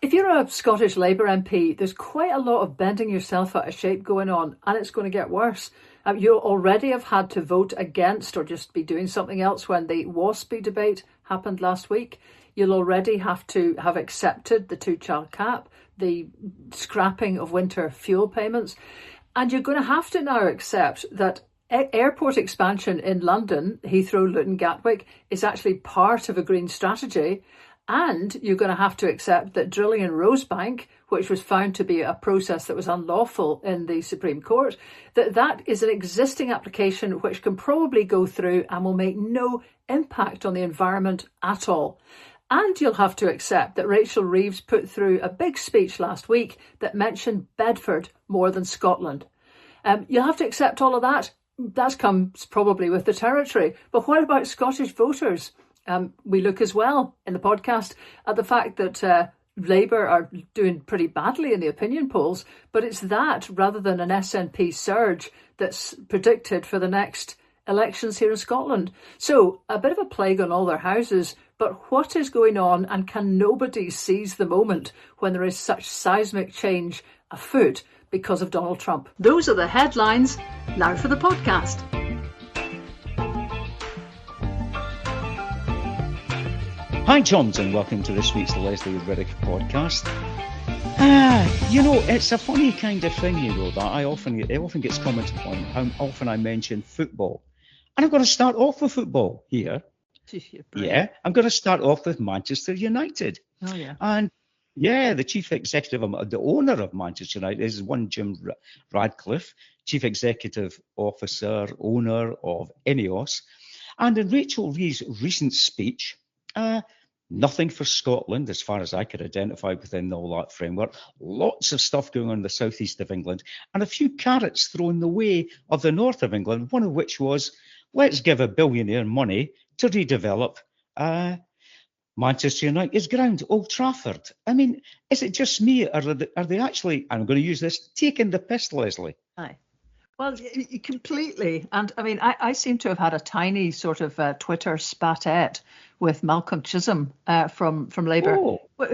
If you're a Scottish Labour MP, there's quite a lot of bending yourself out of shape going on, and it's going to get worse. You'll already have had to vote against or just be doing something else when the WASPy debate happened last week. You'll already have to have accepted the two-child cap, the scrapping of winter fuel payments, and you're going to have to now accept that airport expansion in London, Heathrow, Luton, Gatwick, is actually part of a green strategy. And you're going to have to accept that drilling in Rosebank, which was found to be a process that was unlawful in the Supreme Court, that is an existing application which can probably go through and will make no impact on the environment at all. And you'll have to accept that Rachel Reeves put through a big speech last week that mentioned Bedford more than Scotland. You'll have to accept all of that. That comes probably with the territory. But what about Scottish voters? We look as well in the podcast at the fact that Labour are doing pretty badly in the opinion polls, but it's that rather than an SNP surge that's predicted for the next elections here in Scotland. So a bit of a plague on all their houses, but what is going on, and can nobody seize the moment when there is such seismic change afoot because of Donald Trump? Those are the headlines. Now for the podcast. Hi, Johns, and welcome to this week's Lesley Riddick podcast. It's a funny kind of thing, that it often gets commented on how often I mention football. And I'm going to start off with football here. Yeah, I'm going to start off with Manchester United. Oh, yeah. And yeah, the chief executive, the owner of Manchester United is one Jim Radcliffe, chief executive officer, owner of Ineos. And in Rachel Reeves' recent speech, nothing for Scotland, as far as I could identify within all that framework. Lots of stuff going on in the southeast of England, and a few carrots thrown the way of the north of England, one of which was, let's give a billionaire money to redevelop Manchester United's ground, Old Trafford. I mean, is it just me, or are they actually, I'm going to use this, taking the piss, Lesley? Aye. Well, completely. And I mean, I seem to have had a tiny sort of Twitter spat-at with Malcolm Chisholm from Labour, with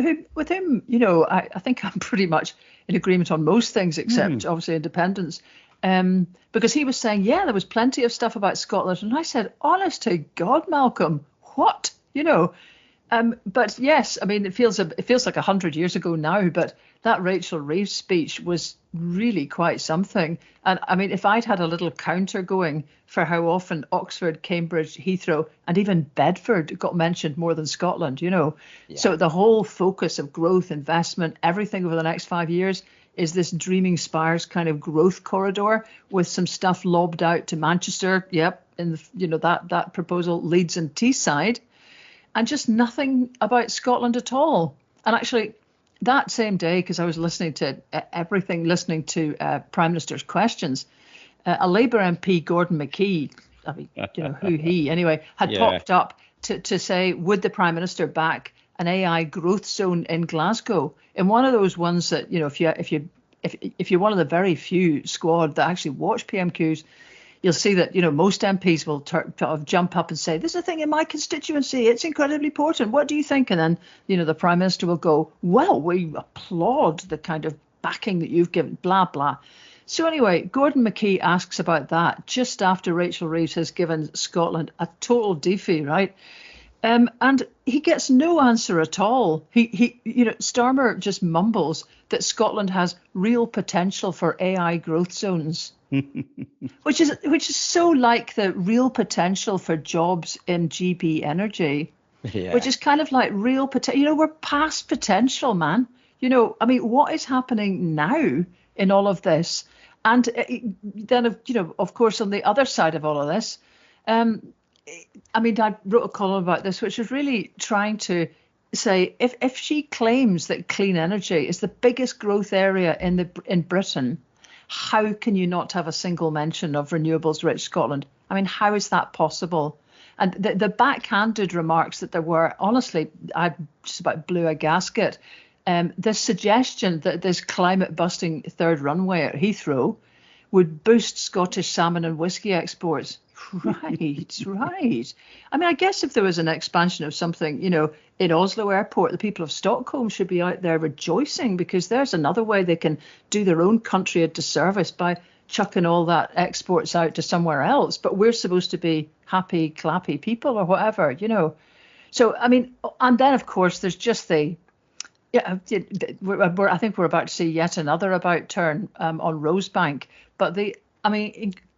whom, I think I'm pretty much in agreement on most things except obviously independence. Because he was saying, yeah, there was plenty of stuff about Scotland. And I said, honest to God, Malcolm, what? But yes, I mean, it feels like 100 years ago now, but that Rachel Reeves speech was really quite something. And I mean, if I'd had a little counter going for how often Oxford, Cambridge, Heathrow, and even Bedford got mentioned more than Scotland, Yeah. So the whole focus of growth, investment, everything over the next 5 years is this Dreaming Spires kind of growth corridor with some stuff lobbed out to Manchester. Yep. In that proposal, Leeds and Teesside. And just nothing about Scotland at all. And actually, that same day, because I was listening to everything, listening to Prime Minister's questions, a Labour MP, Gordon McKee, I mean, who he anyway, had popped up to say, would the Prime Minister back an AI growth zone in Glasgow? In one of those ones that, if you're one of the very few squad that actually watch PMQs, you'll see that, most MPs will jump up and say, there's a thing in my constituency. It's incredibly important. What do you think? And then, the Prime Minister will go, well, we applaud the kind of backing that you've given, blah, blah. So anyway, Gordon McKee asks about that just after Rachel Reeves has given Scotland a total defeat, right? And he gets no answer at all. Starmer just mumbles that Scotland has real potential for AI growth zones. which is so like the real potential for jobs in GB energy, which is kind of like real potential. We're past potential, man. I mean, what is happening now in all of this? And then, of course, on the other side of all of this, I mean, I wrote a column about this, which is really trying to say if she claims that clean energy is the biggest growth area in Britain, how can you not have a single mention of renewables-rich Scotland? I mean, how is that possible? And the backhanded remarks that there were, honestly, I just about blew a gasket. The suggestion that this climate-busting third runway at Heathrow would boost Scottish salmon and whisky exports. Right, right. I mean, I guess if there was an expansion of something, in Oslo Airport, the people of Stockholm should be out there rejoicing, because there's another way they can do their own country a disservice by chucking all that exports out to somewhere else. But we're supposed to be happy, clappy people or whatever. So, I mean, and then, of course, there's just I think we're about to see yet another about turn on Rosebank. But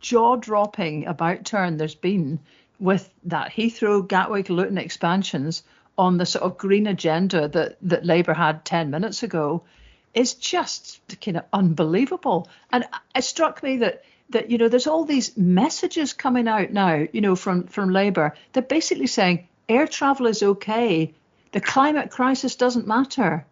jaw-dropping about turn there's been with that Heathrow, Gatwick, Luton expansions on the sort of green agenda that Labour had 10 minutes ago is just kind of unbelievable. And it struck me that there's all these messages coming out now, from Labour. They're basically saying air travel is okay. The climate crisis doesn't matter.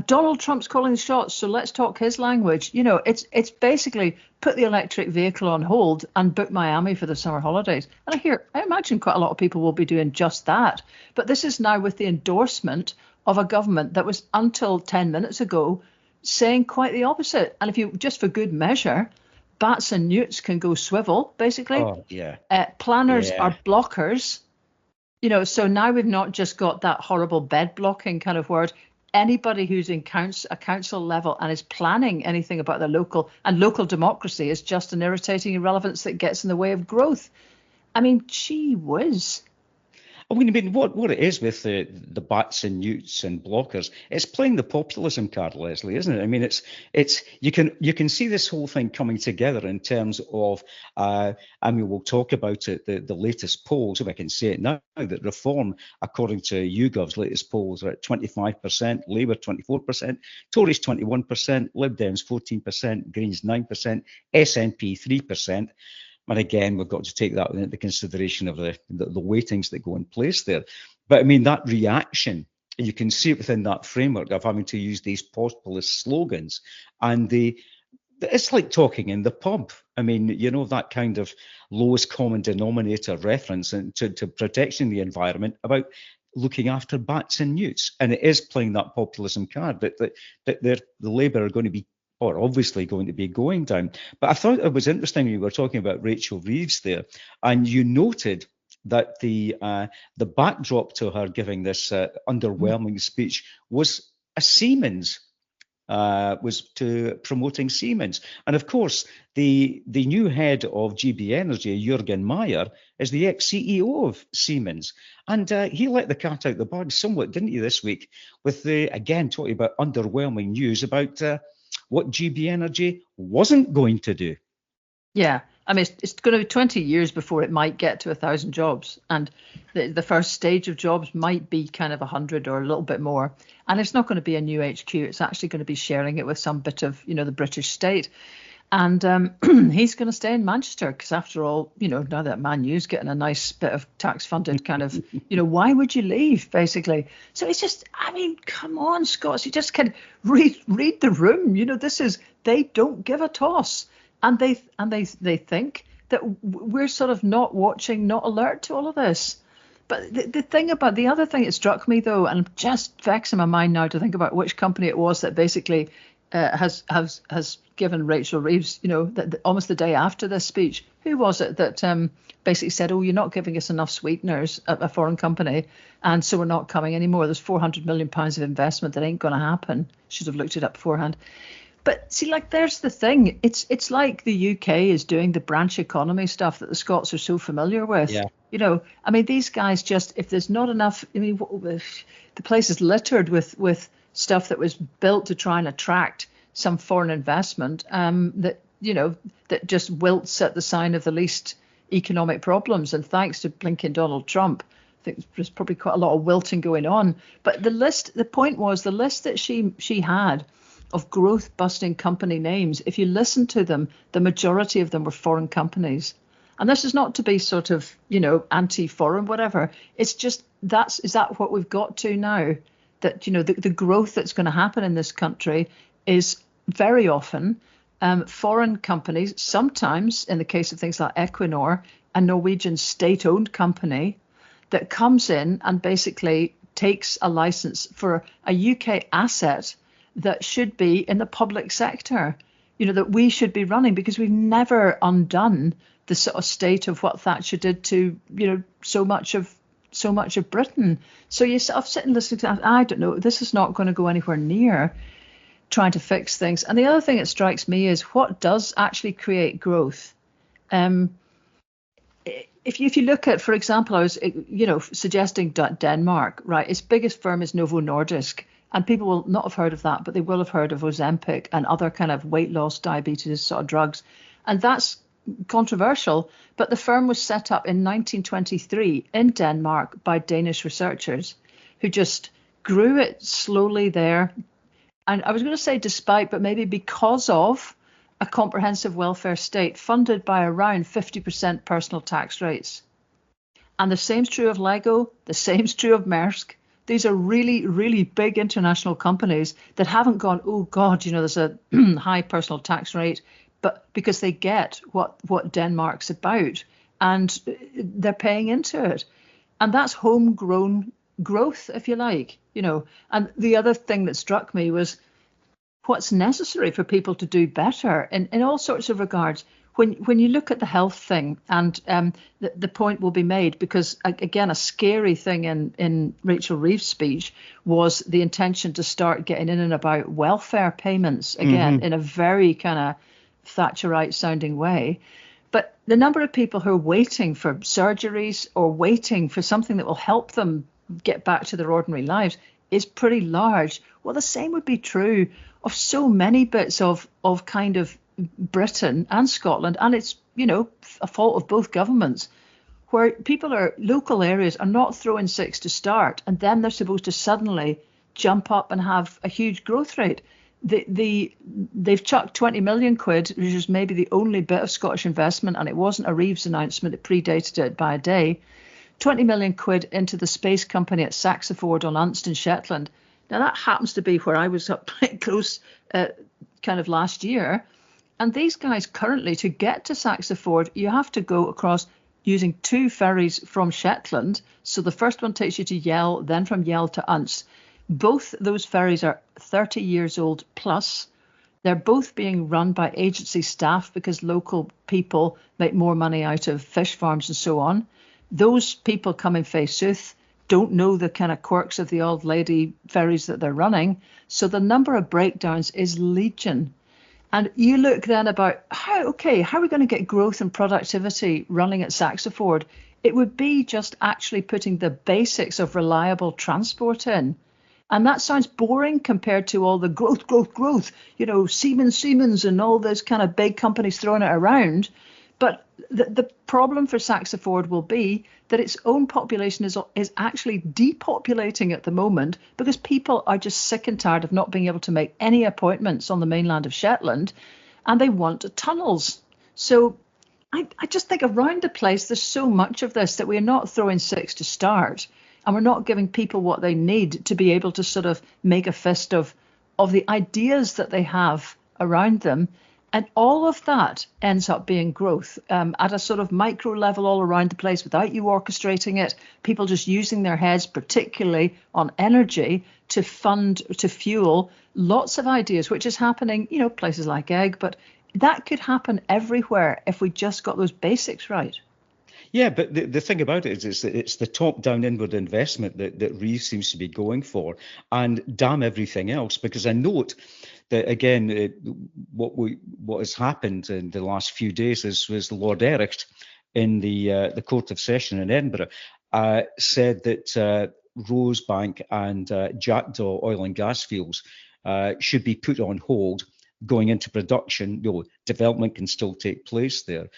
Donald Trump's calling the shots, so let's talk his language. It's basically put the electric vehicle on hold and book Miami for the summer holidays. And I imagine quite a lot of people will be doing just that. But this is now with the endorsement of a government that was until 10 minutes ago saying quite the opposite. And if you, just for good measure, bats and newts can go swivel, basically. Oh, yeah. Planners are blockers. So now we've not just got that horrible bed blocking kind of word. Anybody who's in a council level and is planning anything about the local democracy is just an irritating irrelevance that gets in the way of growth. I mean, gee whiz. I mean, what it is with the bats and newts and blockers, it's playing the populism card, Lesley, isn't it? I mean, it's you can see this whole thing coming together in terms of, I mean, we'll talk about it, the latest polls, if I can say it now, that Reform, according to YouGov's latest polls, are at 25%, Labour 24%, Tories 21%, Lib Dems 14%, Greens 9%, SNP 3%. And again, we've got to take that into consideration of the weightings that go in place there. But I mean, that reaction, you can see it within that framework of having to use these populist slogans. And it's like talking in the pub. I mean, that kind of lowest common denominator reference to protecting the environment about looking after bats and newts. And it is playing that populism card that the Labour are going to be, or obviously going to be going down. But I thought it was interesting you were talking about Rachel Reeves there, and you noted that the backdrop to her giving this underwhelming speech was a Siemens, was to promoting Siemens. And of course, the new head of GB Energy, Juergen Maier, is the ex-CEO of Siemens. And he let the cat out the bag somewhat, didn't he, this week, with again, talking about underwhelming news about what GB Energy wasn't going to do. Yeah, I mean, it's going to be 20 years before it might get to 1,000 jobs. And the first stage of jobs might be kind of 100 or a little bit more. And it's not going to be a new HQ. It's actually going to be sharing it with some bit of, the British state. And he's going to stay in Manchester because, after all, now that Man U's getting a nice bit of tax-funded kind of, why would you leave, basically? So it's just, I mean, come on, Scots, you just can read the room. They don't give a toss, and they think that we're sort of not watching, not alert to all of this. But the other thing that struck me, though, and I'm just vexing my mind now to think about which company it was that basically has given Rachel Reeves, that almost the day after this speech, who was it that basically said, oh, you're not giving us enough sweeteners, a foreign company, and so we're not coming anymore. There's £400 million of investment that ain't going to happen. Should have looked it up beforehand. But see, there's the thing. It's like the UK is doing the branch economy stuff that the Scots are so familiar with. Yeah. I mean, these guys just, if there's not enough, I mean, the place is littered with stuff that was built to try and attract some foreign investment that just wilts at the sign of the least economic problems. And thanks to blinking Donald Trump, I think there's probably quite a lot of wilting going on. But the point was the list that she had of growth busting company names, if you listen to them, the majority of them were foreign companies. And this is not to be sort of, anti-foreign, whatever. It's just is that what we've got to now? That, the growth that's going to happen in this country is very often foreign companies, sometimes in the case of things like Equinor, a Norwegian state-owned company that comes in and basically takes a license for a UK asset that should be in the public sector. that we should be running, because we've never undone the sort of state of what Thatcher did to, so much of Britain. So you sort of sit and listen to that. I don't know, this is not going to go anywhere near trying to fix things. And the other thing that strikes me is what does actually create growth. If you look at, for example, I was suggesting Denmark, right? Its biggest firm is Novo Nordisk, and people will not have heard of that, but they will have heard of Ozempic and other kind of weight loss, diabetes sort of drugs, and that's controversial. But the firm was set up in 1923 in Denmark by Danish researchers who just grew it slowly there. And I was going to say despite, but maybe because of a comprehensive welfare state funded by around 50% personal tax rates. And the same's true of Lego, the same's true of Maersk. These are really, really big international companies that haven't gone, oh God, there's a high personal tax rate, but because they get what Denmark's about and they're paying into it. And that's homegrown growth, if you like, And the other thing that struck me was what's necessary for people to do better in all sorts of regards. When you look at the health thing, and the point will be made, because again, a scary thing in Rachel Reeves' speech was the intention to start getting in and about welfare payments again, in a very kind of Thatcherite sounding way. But the number of people who are waiting for surgeries or waiting for something that will help them get back to their ordinary lives is pretty large. Well, the same would be true of so many bits of kind of Britain and Scotland, and it's a fault of both governments, where local areas are not throwing six to start, and then they're supposed to suddenly jump up and have a huge growth rate. They've chucked 20 million quid, which is maybe the only bit of Scottish investment, and it wasn't a Reeves announcement, it predated it by a day. 20 million quid into the space company at Saxiford on Unst in Shetland. Now, that happens to be where I was up pretty close kind of last year. And these guys currently, to get to Saxiford, you have to go across using 2 ferries from Shetland. So the first one takes you to Yell, then from Yell to Unst. Both those ferries are 30 years old plus. They're both being run by agency staff because local people make more money out of fish farms and so on. Those people coming face south don't know the kind of quirks of the old lady ferries that they're running. So the number of breakdowns is legion. And you look then about how are we going to get growth and productivity running at Saxiford? It would be just actually putting the basics of reliable transport in. And that sounds boring compared to all the growth, Siemens and all those kind of big companies throwing it around. But the problem for Saxiford will be that its own population is actually depopulating at the moment because people are just sick and tired of not being able to make any appointments on the mainland of Shetland, and they want tunnels. So I just think around the place there's so much of this that we're not throwing six to start, and we're not giving people what they need to be able to sort of make a fist of the ideas that they have around them. And all of that ends up being growth at a sort of micro level all around the place without you orchestrating it. People just using their heads, particularly on energy, to fuel lots of ideas, which is happening, places like Egg. But that could happen everywhere if we just got those basics right. Yeah, but the thing about it is that it's the top-down inward investment that Reeves seems to be going for, and damn everything else. Because I note that, again, what has happened in the last few days was Lord Erich in the Court of Session in Edinburgh said that Rosebank and Jackdaw oil and gas fields should be put on hold going into production. Development can still take place there.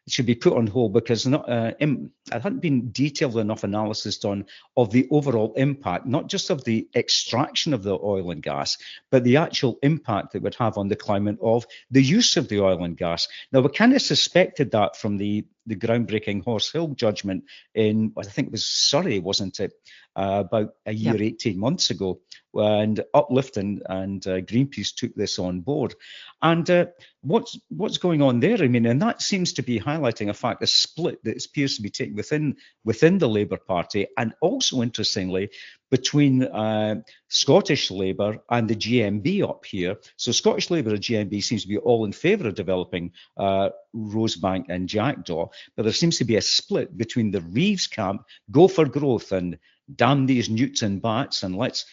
It should be put on hold because there hadn't been detailed enough analysis done of the overall impact, not just of the extraction of the oil and gas, but the actual impact it would have on the climate of the use of the oil and gas. Now, we kind of suspected that from the groundbreaking Horse Hill judgment in, I think it was Surrey, wasn't it, about a year, 18 months ago, and Uplift and Greenpeace took this on board. And what's going on there? I mean, and that seems to be highlighting a fact, a split that appears to be taking within the Labour Party, and also interestingly between Scottish Labour and the GMB up here. So Scottish Labour and GMB seems to be all in favour of developing Rosebank and Jackdaw, but there seems to be a split between the Reeves camp, go for growth and damn these newts and bats, and let's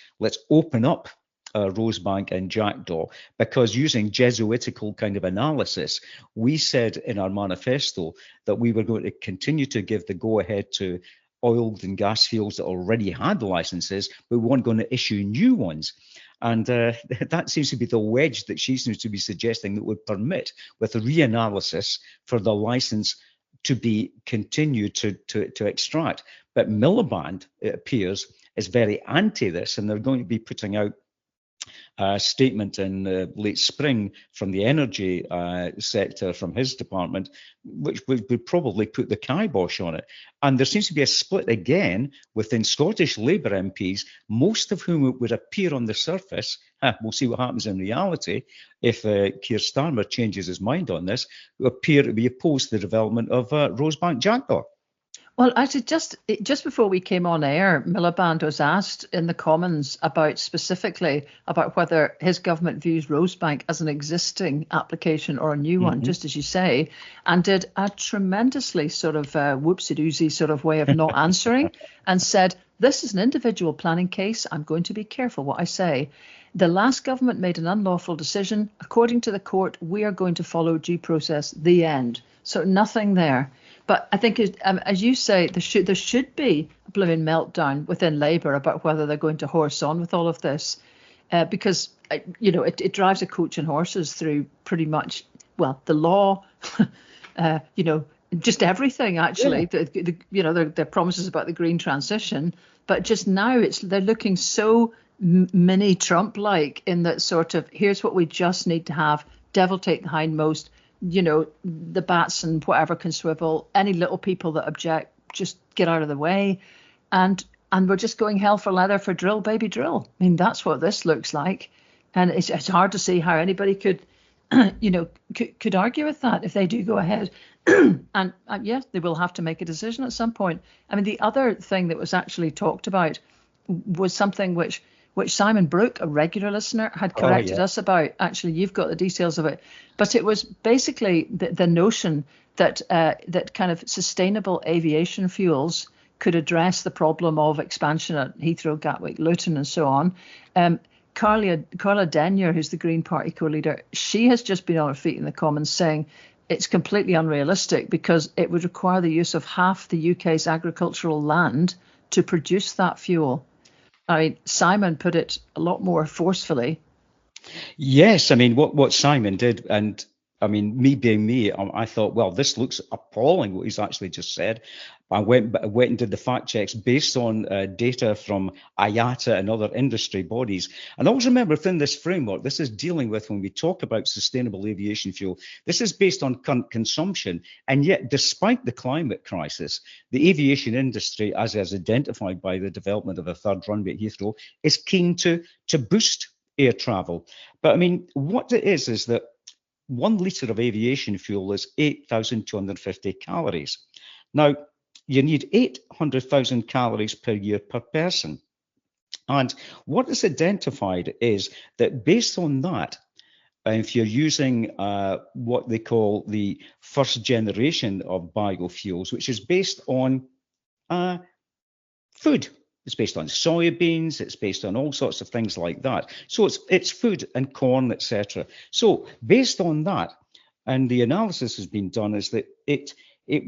open up Rosebank and Jackdaw, because using Jesuitical kind of analysis, we said in our manifesto that we were going to continue to give the go-ahead to oil and gas fields that already had licenses, but we weren't going to issue new ones. And that seems to be the wedge that she seems to be suggesting that would permit, with a reanalysis, for the license to be continued to extract. But Miliband, it appears, is very anti this, and they're going to be putting out a statement in late spring from the energy sector, from his department, which would probably put the kibosh on it. And there seems to be a split again within Scottish Labour MPs, most of whom would appear on the surface. We'll see what happens in reality if Keir Starmer changes his mind on this, who appear to be opposed to the development of Rosebank Jackdaw. Well, actually, just before we came on air, Miliband was asked in the Commons specifically about whether his government views Rosebank as an existing application or a new one, just as you say, and did a tremendously sort of whoopsie-doozy sort of way of not answering, and said, this is an individual planning case. I'm going to be careful what I say. The last government made an unlawful decision. According to the court, we are going to follow due process, the end. So nothing there. But I think, as you say, there should be a blooming meltdown within Labour about whether they're going to horse on with all of this, because it drives a coach and horses through pretty much, well, the law, just everything actually. Yeah. Their promises about the green transition, but just now they're looking so mini Trump-like in that sort of, here's what we just need to have, devil take the hindmost. The bats and whatever can swivel. Any little people that object, just get out of the way. And we're just going hell for leather for drill, baby, drill. I mean, that's what this looks like. And it's hard to see how anybody could argue with that if they do go ahead. and yes, they will have to make a decision at some point. I mean, the other thing that was actually talked about was something which Simon Brooke, a regular listener, had corrected us about. Actually, you've got the details of it. But it was basically the notion that that kind of sustainable aviation fuels could address the problem of expansion at Heathrow, Gatwick, Luton, and so on. Carla Denyer, who's the Green Party co-leader, she has just been on her feet in the Commons saying it's completely unrealistic because it would require the use of half the UK's agricultural land to produce that fuel. I mean, Simon put it a lot more forcefully. Yes, I mean, what Simon did, and I mean, me being me, I thought, well, this looks appalling what he's actually just said. I went and did the fact checks based on data from IATA and other industry bodies. And always remember, within this framework, this is dealing with, when we talk about sustainable aviation fuel, this is based on current consumption. And yet, despite the climate crisis, the aviation industry, as is identified by the development of a third runway at Heathrow, is keen to boost air travel. But I mean, what it is that 1 litre of aviation fuel is 8,250 calories. Now, you need 800,000 calories per year per person. And what is identified is that based on that, if you're using what they call the first generation of biofuels, which is based on food. It's based on soybeans, it's based on all sorts of things like that. So it's food and corn, etc. So based on that, and the analysis has been done, is that it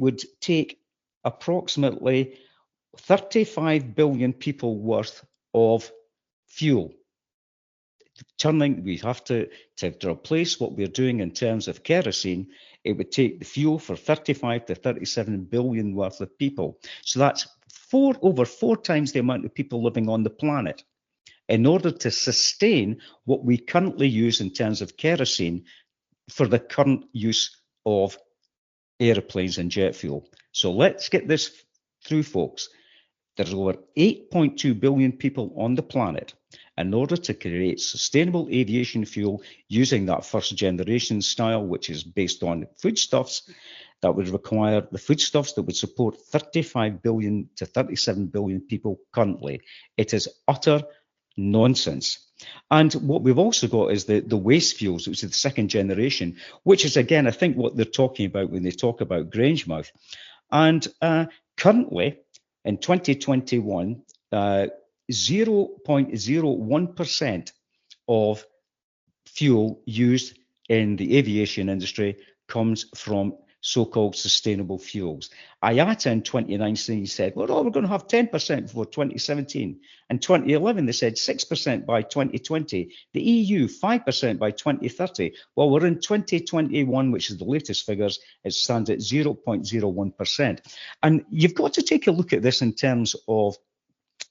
would take approximately 35 billion people worth of fuel. We have to replace what we're doing in terms of kerosene. It would take the fuel for 35 to 37 billion worth of people. So that's over four times the amount of people living on the planet in order to sustain what we currently use in terms of kerosene for the current use of airplanes and jet fuel. So let's get this through, folks. There's over 8.2 billion people on the planet, in order to create sustainable aviation fuel using that first generation style, which is based on foodstuffs, that would require the foodstuffs that would support 35 billion to 37 billion people currently. It is utter nonsense. And what we've also got is the waste fuels, which is the second generation, which is, again, I think what they're talking about when they talk about Grangemouth. And currently, in 2021, 0.01% of fuel used in the aviation industry comes from so-called sustainable fuels. IATA in 2019 said, well, we're going to have 10% for 2017. In 2011, they said 6% by 2020. The EU, 5% by 2030. Well, we're in 2021, which is the latest figures. It stands at 0.01%. And you've got to take a look at this in terms of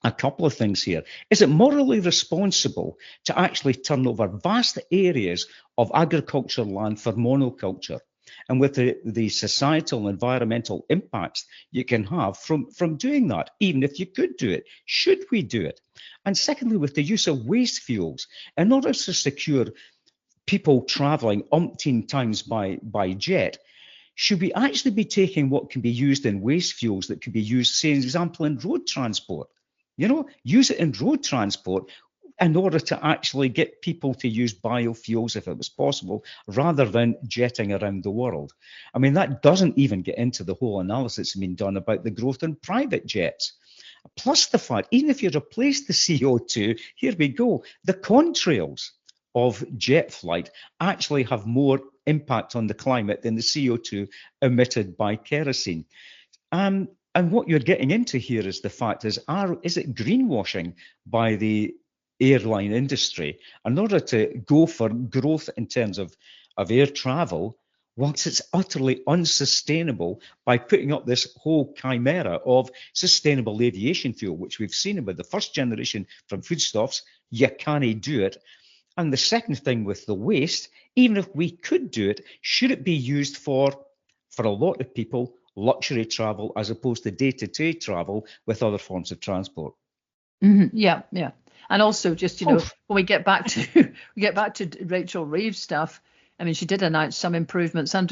a couple of things here. Is it morally responsible to actually turn over vast areas of agricultural land for monoculture? And with the societal and environmental impacts you can have from doing that, even if you could do it, should we do it? And secondly, with the use of waste fuels, in order to secure people traveling umpteen times by jet, should we actually be taking what can be used in waste fuels that could be used, say, for example, in road transport? Use it in road transport in order to actually get people to use biofuels if it was possible, rather than jetting around the world. I mean, that doesn't even get into the whole analysis that's been done about the growth in private jets. Plus the fact, even if you replace the CO2, here we go, the contrails of jet flight actually have more impact on the climate than the CO2 emitted by kerosene. And what you're getting into here is the fact is it greenwashing by the airline industry in order to go for growth in terms of air travel, whilst it's utterly unsustainable by putting up this whole chimera of sustainable aviation fuel, which we've seen with the first generation from foodstuffs. You can't do it. And the second thing with the waste, even if we could do it, should it be used for a lot of people, luxury travel as opposed to day-to-day travel with other forms of transport? Mm-hmm. Yeah. And also, just when we get back to Rachel Reeves stuff, I mean, she did announce some improvements, and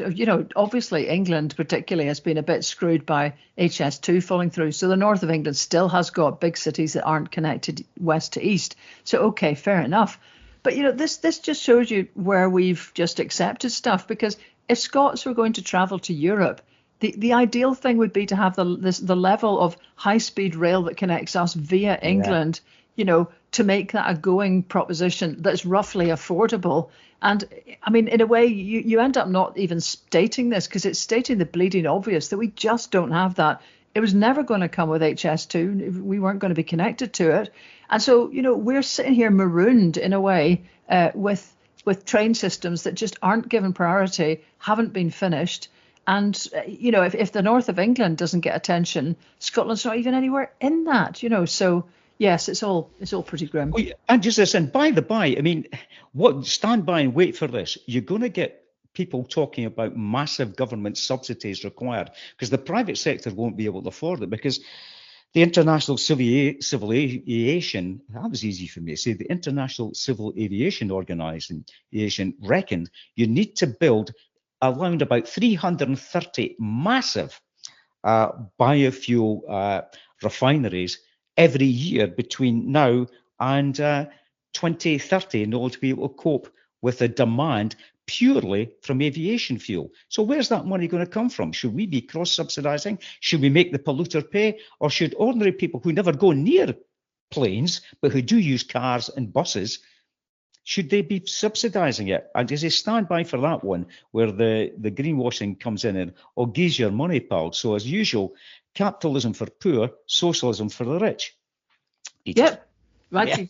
obviously England particularly has been a bit screwed by HS2 falling through. So the north of England still has got big cities that aren't connected west to east. So okay, fair enough. But this just shows you where we've just accepted stuff, because if Scots were going to travel to Europe, the ideal thing would be to have the level of high-speed rail that connects us via England. To make that a going proposition that's roughly affordable. And I mean, in a way, you end up not even stating this, because it's stating the bleeding obvious that we just don't have that. It was never going to come with HS2. We weren't going to be connected to it. And so, we're sitting here marooned in a way with train systems that just aren't given priority, haven't been finished. And, if the north of England doesn't get attention, Scotland's not even anywhere in that, so... Yes, it's all pretty grim. Oh, yeah. And just this, and by the by, I mean, stand by and wait for this. You're going to get people talking about massive government subsidies required, because the private sector won't be able to afford it, because the International Civil Aviation, that was easy for me to say, the International Civil Aviation Organization reckoned you need to build around about 330 massive biofuel refineries every year between now and 2030 in order to be able to cope with the demand purely from aviation fuel. So where's that money going to come from? Should we be cross-subsidizing? Should we make the polluter pay? Or should ordinary people who never go near planes, but who do use cars and buses, should they be subsidizing it? And does he stand by for that one, where the greenwashing comes in and, geez your money, pal. So as usual, capitalism for poor, socialism for the rich. Yep. Right, yeah.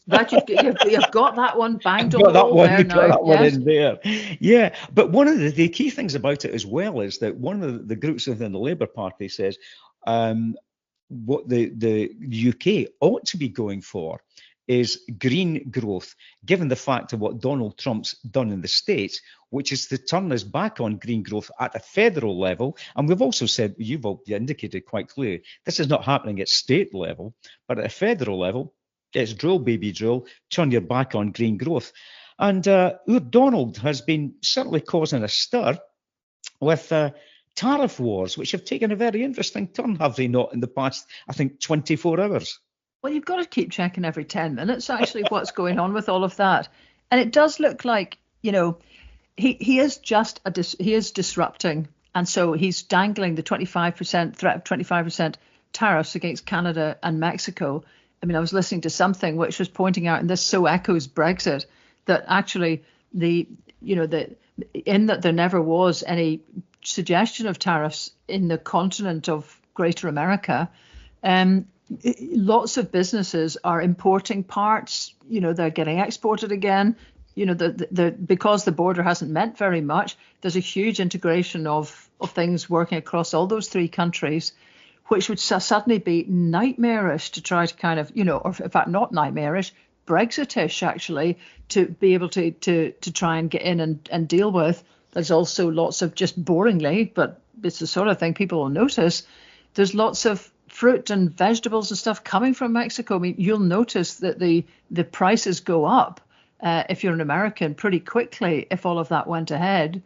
You've got that one banged on the wall there now. Got that one in there. Yeah, but one of the key things about it as well is that one of the groups within the Labour Party says what the UK ought to be going for is green growth, given the fact of what Donald Trump's done in the States, which is to turn us back on green growth at a federal level. And we've also said, you've indicated quite clearly, this is not happening at state level, but at a federal level, It's drill, baby, drill. Turn your back on green growth. And Donald has been certainly causing a stir with tariff wars, which have taken a very interesting turn, have they not, in the past, I think, 24 hours? Well, you've got to keep checking every 10 minutes, actually, what's going on with all of that. And it does look like, he is he is disrupting. And so he's dangling the 25% threat of 25% tariffs against Canada and Mexico. I mean, I was listening to something which was pointing out, and this so echoes Brexit, that actually in that there never was any suggestion of tariffs in the continent of Greater America. Lots of businesses are importing parts. They're getting exported again. Because the border hasn't meant very much, there's a huge integration of things working across all those three countries, which would suddenly be nightmarish to try to kind of, or in fact not nightmarish, Brexitish actually, to be able to try and get in and deal with. There's also lots of, just boringly, but it's the sort of thing people will notice, there's lots of fruit and vegetables and stuff coming from Mexico. I mean, you'll notice that the prices go up if you're an American pretty quickly if all of that went ahead.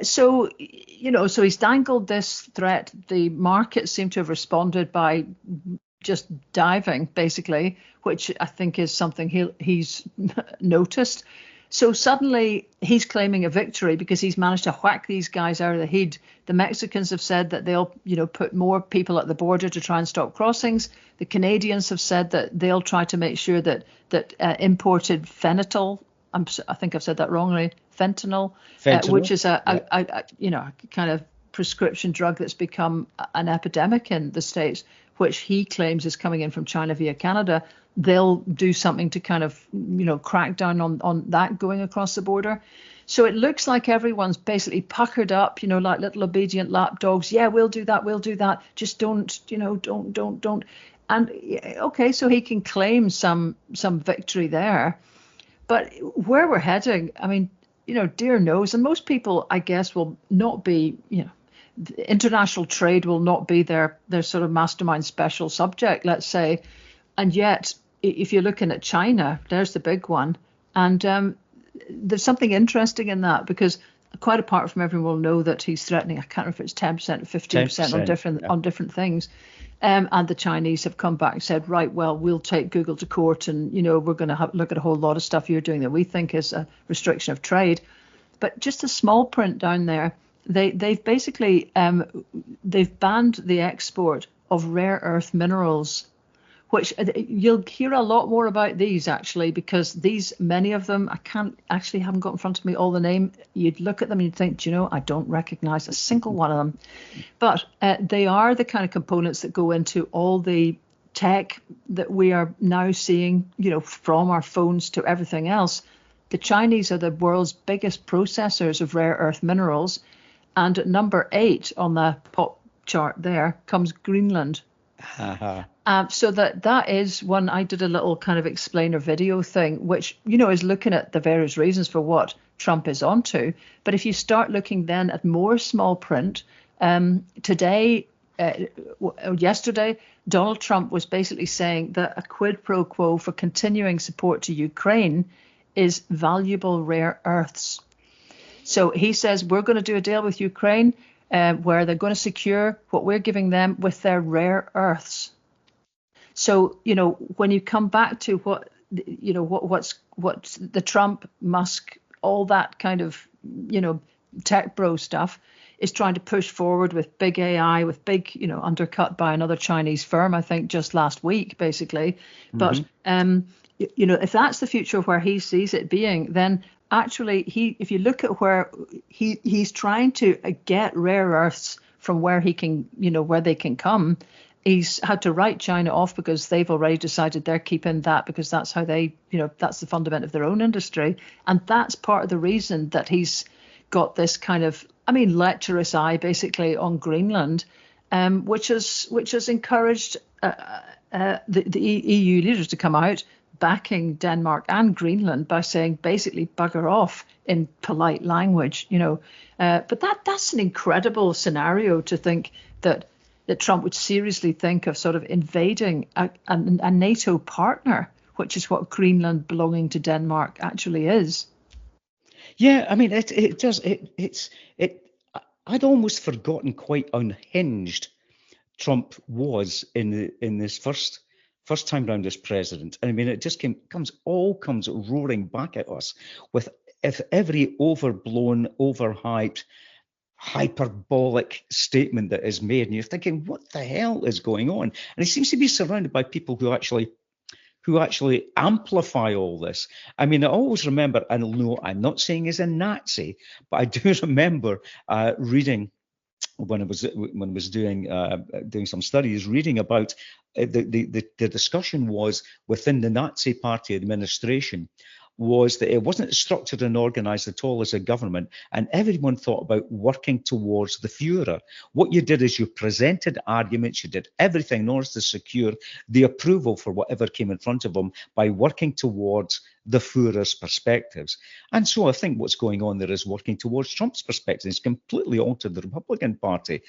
So he's dangled this threat. The markets seem to have responded by just diving, basically, which I think is something he's noticed. So suddenly he's claiming a victory because he's managed to whack these guys out of the head. The Mexicans have said that they'll, put more people at the border to try and stop crossings. The Canadians have said that they'll try to make sure that imported fentanyl, I think I've said that wrongly, fentanyl. Which is a kind of prescription drug that's become an epidemic in the States, which he claims is coming in from China via Canada. They'll do something to kind of, crack down on that going across the border. So it looks like everyone's basically puckered up, like little obedient lapdogs. Yeah, we'll do that. Just don't. And okay, so he can claim some victory there. But where we're heading, I mean, dear knows, and most people, I guess, will not be, international trade will not be their sort of mastermind special subject, let's say. And yet, if you're looking at China, there's the big one. And there's something interesting in that, because quite apart from everyone will know that he's threatening, I can't remember if it's 10% or 15% on different things. And the Chinese have come back and said, right, well, we'll take Google to court, and, we're going to look at a whole lot of stuff you're doing that we think is a restriction of trade. But just a small print down there, they've basically they've banned the export of rare earth minerals, which you'll hear a lot more about these, actually, because many of them, I haven't got in front of me all the name. You'd look at them and you'd think, I don't recognize a single one of them. But they are the kind of components that go into all the tech that we are now seeing, from our phones to everything else. The Chinese are the world's biggest processors of rare earth minerals. And at number 8 on the pop chart there comes Greenland. So that is one. I did a little kind of explainer video thing, which, is looking at the various reasons for what Trump is onto. But if you start looking then at more small print, yesterday, Donald Trump was basically saying that a quid pro quo for continuing support to Ukraine is valuable rare earths. So he says, we're going to do a deal with Ukraine where they're going to secure what we're giving them with their rare earths. So, when you come back to what the Trump, Musk, all that kind of, tech bro stuff is trying to push forward with big AI, with big, undercut by another Chinese firm, I think just last week, basically. Mm-hmm. But, if that's the future where he sees it being, then actually, if you look at where he's trying to get rare earths from where he can, where they can come, he's had to write China off because they've already decided they're keeping that because that's how they, that's the fundament of their own industry. And that's part of the reason that he's got this kind of, lecherous eye basically on Greenland, which has encouraged the EU leaders to come out backing Denmark and Greenland by saying basically bugger off in polite language, but that's an incredible scenario to think that that Trump would seriously think of sort of invading a NATO partner, which is what Greenland belonging to Denmark actually is. Yeah, I mean, it does. I'd almost forgotten quite unhinged Trump was in this first time round as president. I mean, it just comes roaring back at us with every overblown, overhyped, hyperbolic statement that is made, and you're thinking, what the hell is going on? And he seems to be surrounded by people who actually amplify all this. I mean, I always remember, and no, I'm not saying he's a Nazi, but I do remember reading when I was doing some studies, reading about the discussion was within the Nazi Party administration was that it wasn't structured and organized at all as a government, and everyone thought about working towards the Führer. What you did is you presented arguments, you did everything in order to secure the approval for whatever came in front of them by working towards the Führer's perspectives. And so I think what's going on there is working towards Trump's perspectives. It's completely altered the Republican Party.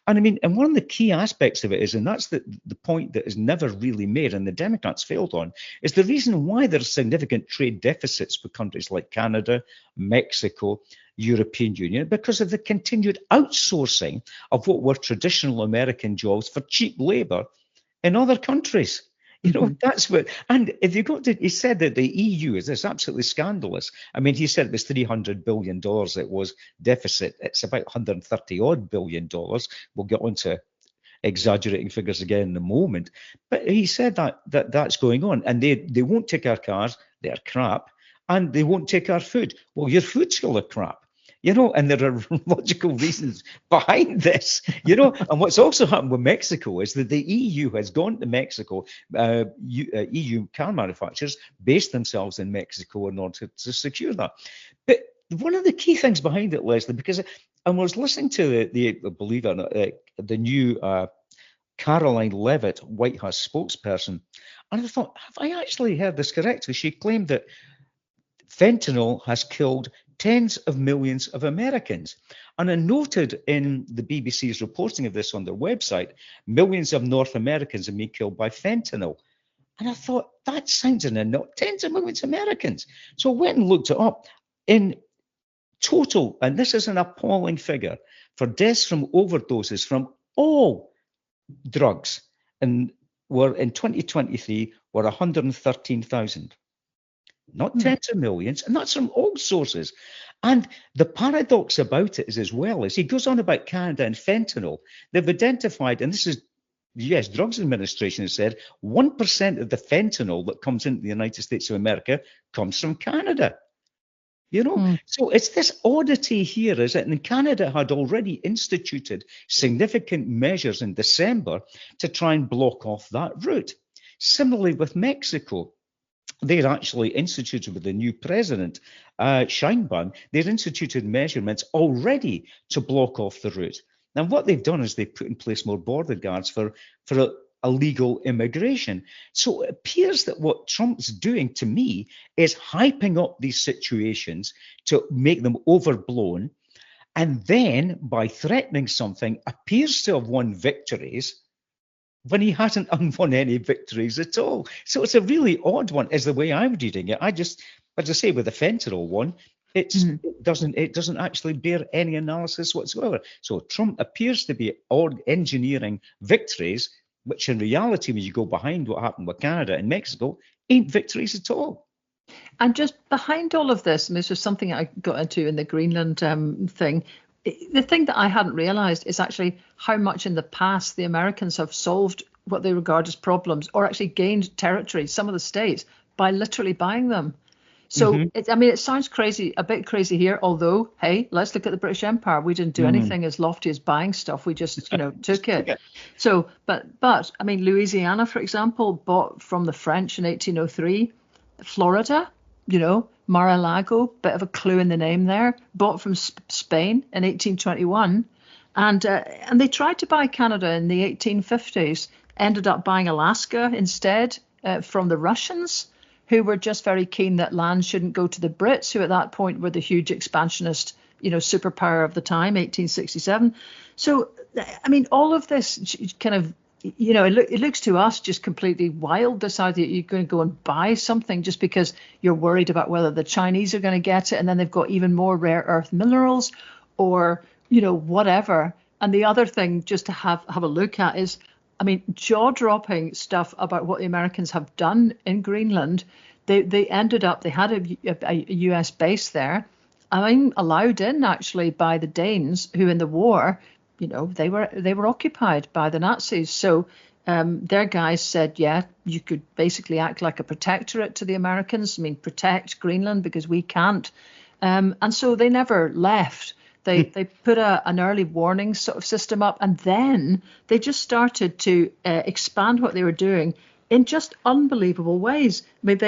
And I mean, and one of the key aspects of it is, and that's the point that is never really made and the Democrats failed on, is the reason why there are significant trade deficits with countries like Canada, Mexico, European Union, because of the continued outsourcing of what were traditional American jobs for cheap labor in other countries. You know, that's what, and if you got to, he said that the EU is this absolutely scandalous. I mean, he said it was $300 billion it was deficit. It's about 130 odd billion dollars. We'll get on to exaggerating figures again in a moment. But he said that's going on, and they won't take our cars, they're crap, and they won't take our food. Well, your food's full of crap. You know, and there are logical reasons behind this, you know. And what's also happened with Mexico is that the EU has gone to Mexico, EU car manufacturers based themselves in Mexico in order to secure that. But one of the key things behind it, Lesley, because I was listening to the new Caroline Leavitt, White House spokesperson, and I thought, have I actually heard this correctly? She claimed that fentanyl has killed tens of millions of Americans. And I noted in the BBC's reporting of this on their website, millions of North Americans have been killed by fentanyl. And I thought, that sounds in a not tens of millions of Americans. So I went and looked it up. In total, and this is an appalling figure, for deaths from overdoses from all drugs, and were in 2023 were 113,000. Not tens of millions, and that's from all sources. And the paradox about it is, as well, as he goes on about Canada and fentanyl, they've identified, and this is the US Drugs Administration has said, 1% of the fentanyl that comes into the United States of America comes from Canada. You know, so it's this oddity here, is it? And Canada had already instituted significant measures in December to try and block off that route. Similarly with Mexico, they're actually instituted with the new president, Sheinbaum, they've instituted measurements already to block off the route. Now, what they've done is they've put in place more border guards for illegal immigration. So it appears that what Trump's doing, to me, is hyping up these situations to make them overblown, and then by threatening something, appears to have won victories when he hasn't won any victories at all. So it's a really odd one, is the way I'm reading it. I just, as I say, with the fentanyl one, it doesn't actually bear any analysis whatsoever. So Trump appears to be engineering victories, which in reality, when you go behind what happened with Canada and Mexico, ain't victories at all. And just behind all of this, and this was something I got into in the Greenland thing, the thing that I hadn't realized is actually how much in the past the Americans have solved what they regard as problems, or actually gained territory, some of the states, by literally buying them. So, it sounds crazy, a bit crazy here, although, hey, let's look at the British Empire. We didn't do anything as lofty as buying stuff. We just, took it. So, but I mean, Louisiana, for example, bought from the French in 1803. Florida, Mar-a-Lago, bit of a clue in the name there, bought from Spain in 1821. And they tried to buy Canada in the 1850s, ended up buying Alaska instead from the Russians, who were just very keen that land shouldn't go to the Brits, who at that point were the huge expansionist, superpower of the time, 1867. So, I mean, all of this kind of, it looks to us just completely wild, this idea that you're going to go and buy something just because you're worried about whether the Chinese are going to get it, and then they've got even more rare earth minerals or, whatever. And the other thing just to have a look at is, I mean, jaw-dropping stuff about what the Americans have done in Greenland. They ended up, they had a US base there. I'm allowed in actually by the Danes, who in the war, they were occupied by the Nazis. So their guys said, yeah, you could basically act like a protectorate to the Americans. I mean, protect Greenland because we can't. And so they never left. They put an early warning sort of system up, and then they just started to expand what they were doing in just unbelievable ways. I mean,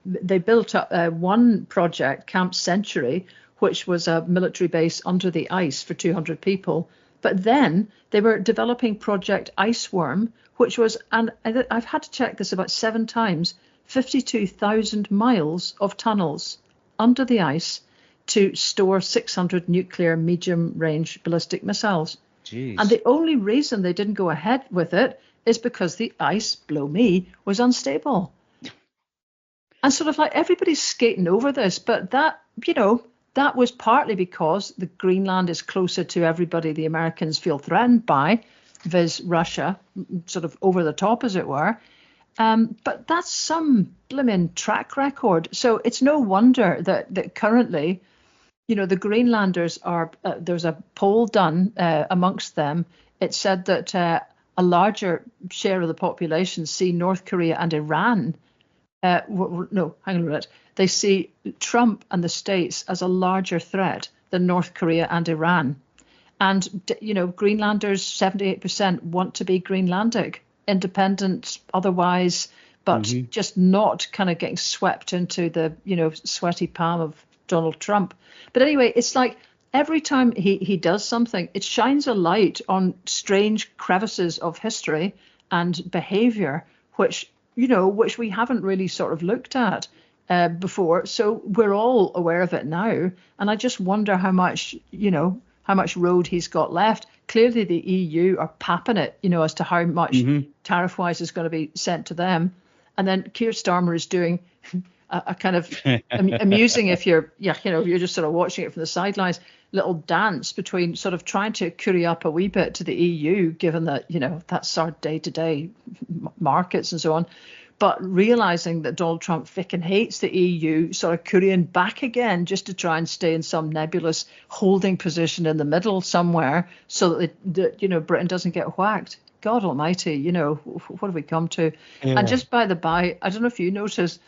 they built up one project, Camp Century, which was a military base under the ice for 200 people. But then they were developing Project Iceworm, which was, and I've had to check this about 7 times, 52,000 miles of tunnels under the ice to store 600 nuclear medium-range ballistic missiles. Jeez. And the only reason they didn't go ahead with it is because the ice, blow me, was unstable. And sort of like everybody's skating over this, but that, that was partly because the Greenland is closer to everybody the Americans feel threatened by, viz. Russia, sort of over the top, as it were. But that's some blimmin' track record. So it's no wonder that currently, the Greenlanders are, there's a poll done amongst them. It said that a larger share of the population see North Korea and Iran. No, hang on a minute. They see Trump and the States as a larger threat than North Korea and Iran. And, Greenlanders, 78% want to be Greenlandic, independent otherwise, but just not kind of getting swept into the, sweaty palm of Donald Trump. But anyway, it's like every time he does something, it shines a light on strange crevices of history and behavior, which we haven't really sort of looked at before. So we're all aware of it now. And I just wonder how much road he's got left. Clearly, the EU are papping it, as to how much tariff-wise is going to be sent to them. And then Keir Starmer is doing a kind of amusing, if you're just sort of watching it from the sidelines, little dance between sort of trying to curry up a wee bit to the EU, given that, that's our day-to-day markets and so on, but realizing that Donald Trump frickin' hates the EU, sort of currying back again just to try and stay in some nebulous holding position in the middle somewhere so that, Britain doesn't get whacked. God almighty, what have we come to? Yeah. And just by the by, I don't know if you noticed,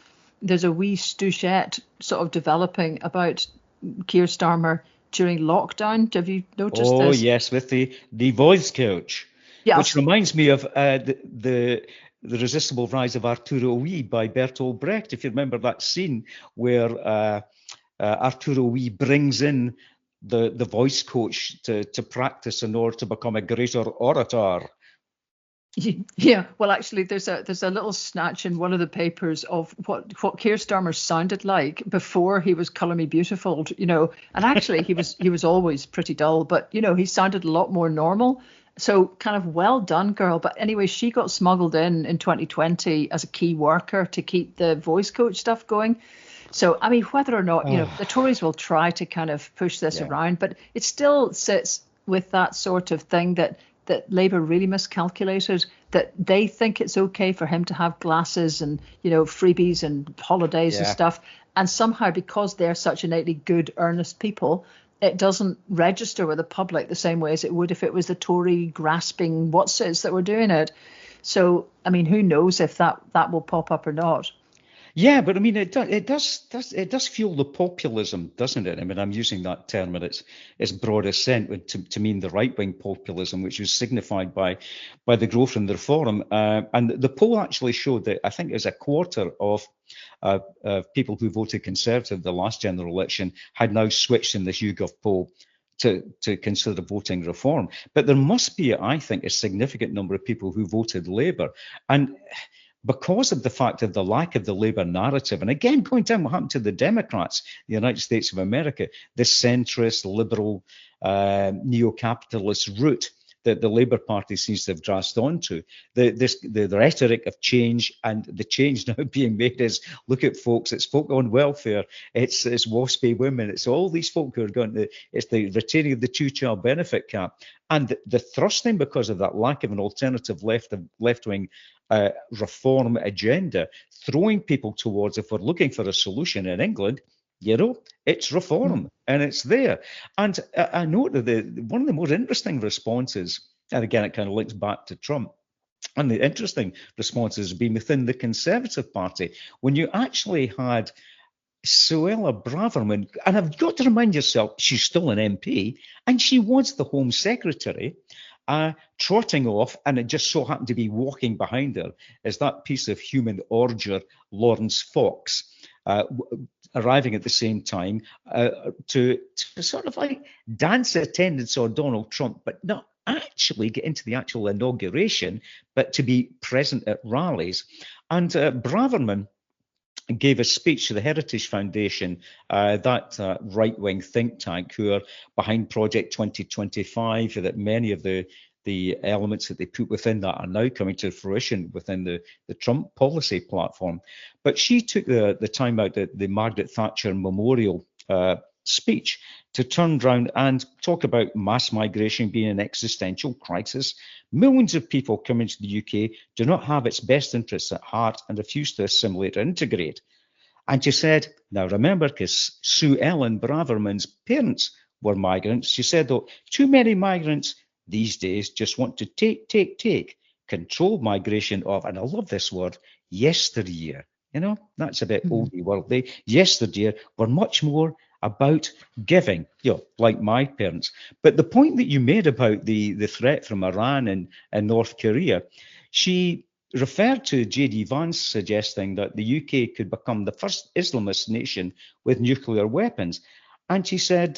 there's a wee stouchette sort of developing about Keir Starmer during lockdown. Have you noticed this? Oh, yes, with the voice coach, yes. Which reminds me of the Resistible Rise of Arturo Ui by Bertolt Brecht. If you remember that scene where Arturo Ui brings in the voice coach to practice in order to become a greater orator. Yeah, well, actually, there's a little snatch in one of the papers of what Keir Starmer sounded like before he was Colour Me Beautiful, and actually he was always pretty dull, but he sounded a lot more normal. So kind of well done, girl. But anyway, she got smuggled in 2020 as a key worker to keep the voice coach stuff going. So, I mean, whether or not, the Tories will try to kind of push this around, but it still sits with that sort of thing that Labour really miscalculated, that they think it's okay for him to have glasses and, freebies and holidays and stuff. And somehow, because they're such innately good, earnest people, it doesn't register with the public the same way as it would if it was the Tory grasping whatsits that were doing it. So, I mean, who knows if that will pop up or not. Yeah, but I mean, it does fuel the populism, doesn't it? I mean, I'm using that term in its broadest sense to mean the right-wing populism, which was signified by the growth in the reform. And the poll actually showed that I think it was a quarter of people who voted Conservative the last general election had now switched in this YouGov poll to consider voting reform. But there must be, I think, a significant number of people who voted Labour. And because of the fact of the lack of the Labour narrative. And again, going down what happened to the Democrats, the United States of America, the centrist, liberal, neo-capitalist route that the Labour Party seems to have grasped onto. The rhetoric of change, and the change now being made is, look at folks, it's folk on welfare, it's WASPy women, it's all these folk who are going to, it's the retaining of the two-child benefit cap. And the thrusting, because of that lack of an alternative left-wing reform agenda, throwing people towards, if we're looking for a solution in England, it's reform, and it's there. And I note that one of the more interesting responses, and again, it kind of links back to Trump, and the interesting responses have been within the Conservative Party, when you actually had Suella Braverman, and I've got to remind yourself, she's still an MP, and she was the Home Secretary, trotting off, and it just so happened to be walking behind her as that piece of human ordure, Lawrence Fox, arriving at the same time to sort of like dance attendance on Donald Trump, but not actually get into the actual inauguration, but to be present at rallies. And Braverman gave a speech to the Heritage Foundation, that right-wing think tank who are behind Project 2025, that many of the elements that they put within that are now coming to fruition within the Trump policy platform. But she took the time out at the Margaret Thatcher Memorial speech to turn around and talk about mass migration being an existential crisis. Millions of people coming to the UK do not have its best interests at heart and refuse to assimilate or integrate. And she said, now remember, because Sue Ellen Braverman's parents were migrants, she said, though, too many migrants these days just want to take controlled migration of, and I love this word, yesteryear. That's a bit oldie worldly. Yesteryear were much more about giving, like my parents. But the point that you made about the threat from Iran and North Korea, she referred to J.D. Vance suggesting that the UK could become the first Islamist nation with nuclear weapons. And she said,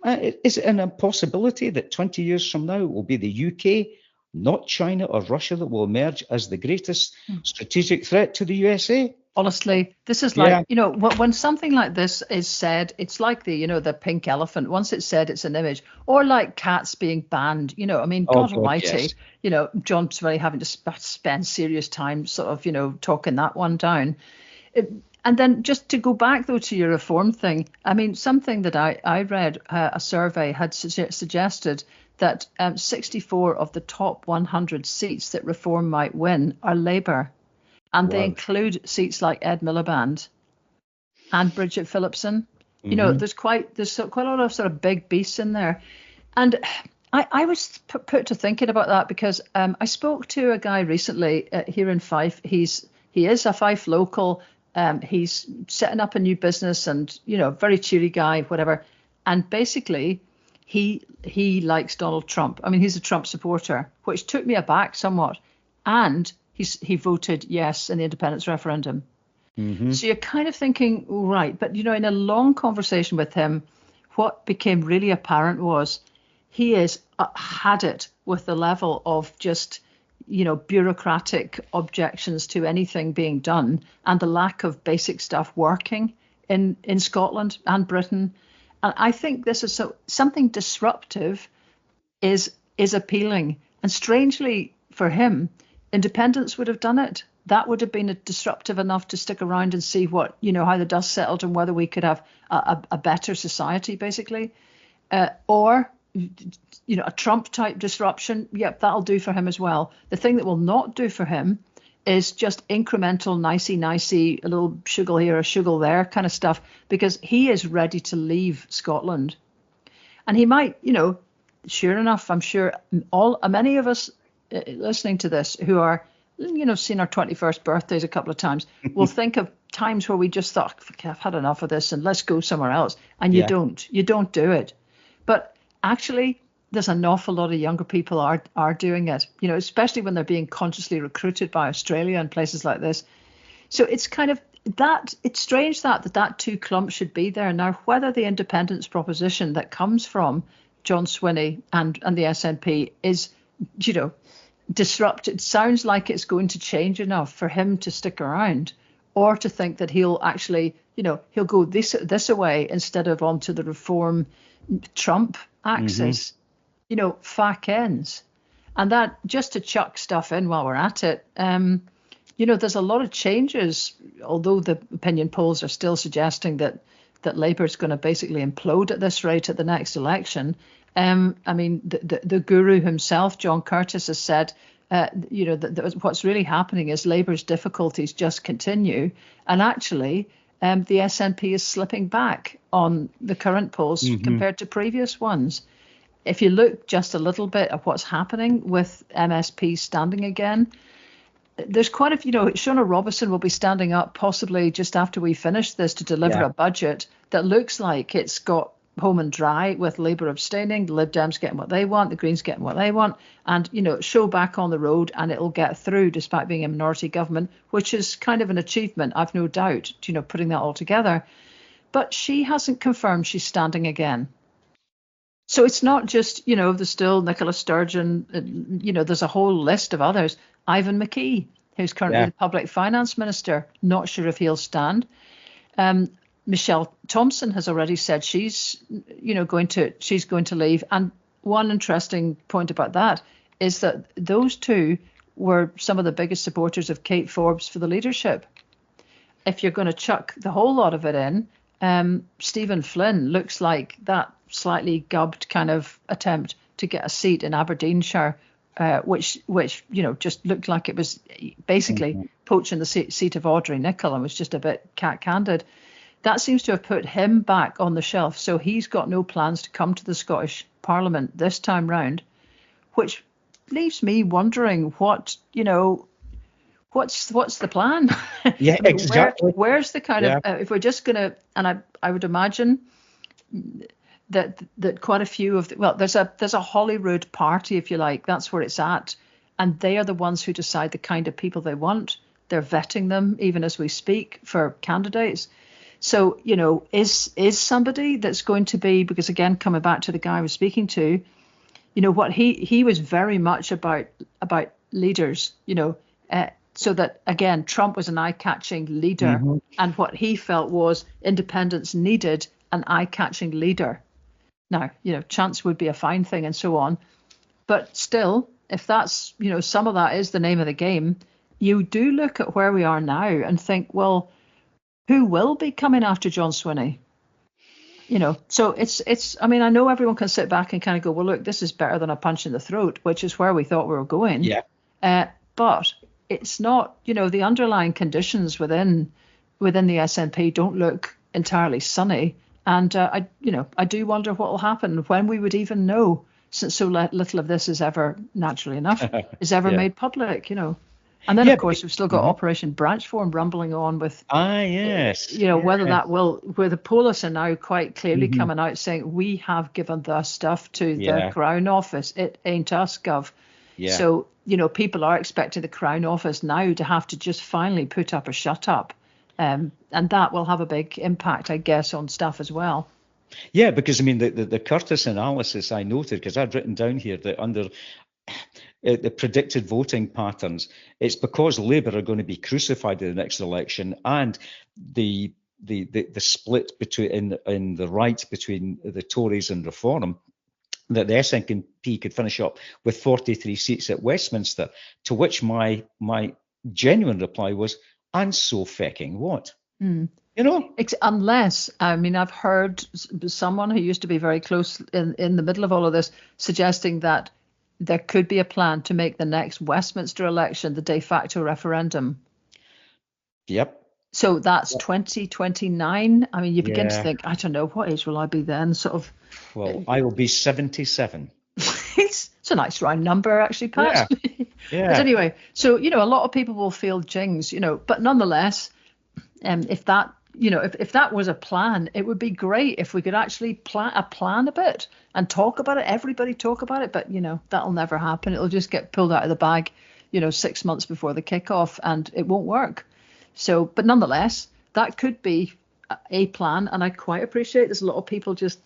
is it a possibility that 20 years from now it will be the UK, not China or Russia, that will emerge as the greatest strategic threat to the USA? Honestly, this is like, when something like this is said, it's like the pink elephant. Once it's said, it's an image. Or like cats being banned. God almighty, yes. John Swilly having to spend serious time sort of, talking that one down. And then just to go back, though, to your reform thing, something that I read, a survey had suggested that 64 of the top 100 seats that reform might win are Labour. And they include seats like Ed Miliband and Bridget Phillipson. There's quite a lot of sort of big beasts in there. And I was put to thinking about that because I spoke to a guy recently here in Fife. He is a Fife local. He's setting up a new business and, very cheery guy, whatever. And basically, he likes Donald Trump. He's a Trump supporter, which took me aback somewhat. And he voted yes in the independence referendum. Mm-hmm. So you're kind of thinking, right. But, in a long conversation with him, what became really apparent was he is had it with the level of just, bureaucratic objections to anything being done and the lack of basic stuff working in Scotland and Britain. And I think this is something disruptive is appealing. And strangely for him, independence would have done it. That would have been disruptive enough to stick around and see what, how the dust settled and whether we could have a better society, basically. Or, a Trump type disruption. Yep, that'll do for him as well. The thing that will not do for him is just incremental, nicey, a little sugar here, a sugar there kind of stuff, because he is ready to leave Scotland. And he might, sure enough, I'm sure many of us listening to this who are, seen our 21st birthdays a couple of times, will think of times where we just thought, I've had enough of this and let's go somewhere else. And you don't do it. But actually, there's an awful lot of younger people are doing it, especially when they're being consciously recruited by Australia and places like this. So it's kind of it's strange that two clumps should be there. Now, whether the independence proposition that comes from John Swinney and the SNP is, disrupted. Sounds like it's going to change enough for him to stick around, or to think that he'll actually, he'll go this away instead of onto the reform Trump axis. Fac ends. And that, just to chuck stuff in while we're at it, there's a lot of changes, although the opinion polls are still suggesting that Labour is going to basically implode at this rate at the next election. The guru himself, John Curtis, has said, that what's really happening is Labour's difficulties just continue. And actually, the SNP is slipping back on the current polls compared to previous ones. If you look just a little bit at what's happening with MSP standing again, there's quite a few, Shona Robertson will be standing up possibly just after we finish this to deliver a budget that looks like it's got home and dry, with Labour abstaining, the Lib Dems getting what they want, the Greens getting what they want, and, show back on the road, and it'll get through despite being a minority government, which is kind of an achievement, I've no doubt, putting that all together. But she hasn't confirmed she's standing again. So it's not just, there's still Nicola Sturgeon, there's a whole list of others. Ivan McKee, who's currently the Public Finance Minister, not sure if he'll stand. Michelle Thompson has already said she's going to leave. And one interesting point about that is that those two were some of the biggest supporters of Kate Forbes for the leadership. If you're going to chuck the whole lot of it in, Stephen Flynn looks like that slightly gubbed kind of attempt to get a seat in Aberdeenshire, which just looked like it was basically poaching the seat of Audrey Nicholl and was just a bit cat-candid. That seems to have put him back on the shelf. So he's got no plans to come to the Scottish Parliament this time round, which leaves me wondering what's the plan? Yeah, exactly. Where's the kind of, if we're just going to, and I would imagine that quite a few of there's a Holyrood party, if you like, that's where it's at, and they are the ones who decide the kind of people they want. They're vetting them even as we speak for candidates. So, is somebody that's going to be, because again, coming back to the guy I was speaking to, what he was very much about leaders, so that, again, Trump was an eye-catching leader, and what he felt was independents needed an eye-catching leader. Now, chance would be a fine thing and so on. But still, if that's, some of that is the name of the game, you do look at where we are now and think, well, who will be coming after John Swinney? So it's, I know everyone can sit back and kind of go, well, look, this is better than a punch in the throat, which is where we thought we were going. Yeah. But it's not, the underlying conditions within the SNP don't look entirely sunny. And I do wonder what will happen when we would even know, since so little of this is ever, naturally enough, is ever made public, And then, of course, we've still got Operation Branchform rumbling on with, whether that will, where the Polis are now quite clearly coming out saying, we have given the stuff to the Crown Office. It ain't us, Gov. Yeah. So, people are expecting the Crown Office now to have to just finally put up or shut up. And that will have a big impact, I guess, on staff as well. Yeah, because, the Curtis analysis I noted, because I've written down here that under the predicted voting patterns, it's because Labour are going to be crucified in the next election, and the split between in the right between the Tories and Reform, that the SNP could finish up with 43 seats at Westminster. To which my genuine reply was, and so fecking what? Unless, I've heard someone who used to be very close in the middle of all of this suggesting that there could be a plan to make the next Westminster election the de facto referendum. Yep. So that's 2029. You begin to think, I don't know, what age will I be then? Sort of. Well, I will be 77. It's a nice round number, actually, Pat. Yeah. But anyway, so, a lot of people will feel jings, but nonetheless, if that, if that was a plan, it would be great if we could actually plan a bit and talk about it. Everybody talk about it. But, that'll never happen. It'll just get pulled out of the bag, 6 months before the kickoff, and it won't work. So, but nonetheless, that could be a plan. And I quite appreciate there's a lot of people just,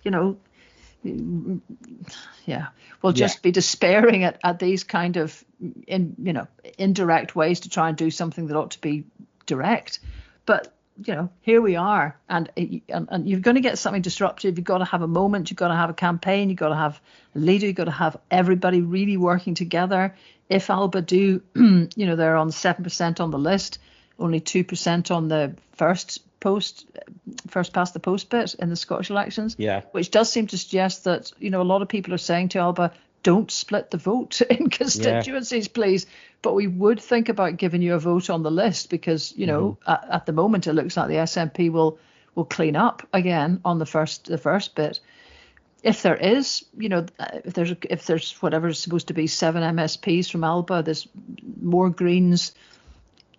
will just be despairing at these kind of indirect ways to try and do something that ought to be direct. But here we are, and you're going to get something disruptive. You've got to have a moment. You've got to have a campaign. You've got to have a leader. You've got to have everybody really working together. If Alba do, they're on 7% on the list, only 2% on the first past the post bit in the Scottish elections. Yeah. Which does seem to suggest that a lot of people are saying to Alba, don't split the vote in constituencies, please. But we would think about giving you a vote on the list because, at the moment, it looks like the SNP will clean up again on the first bit. If there is, if there's whatever is supposed to be 7 MSPs from Alba, there's more Greens.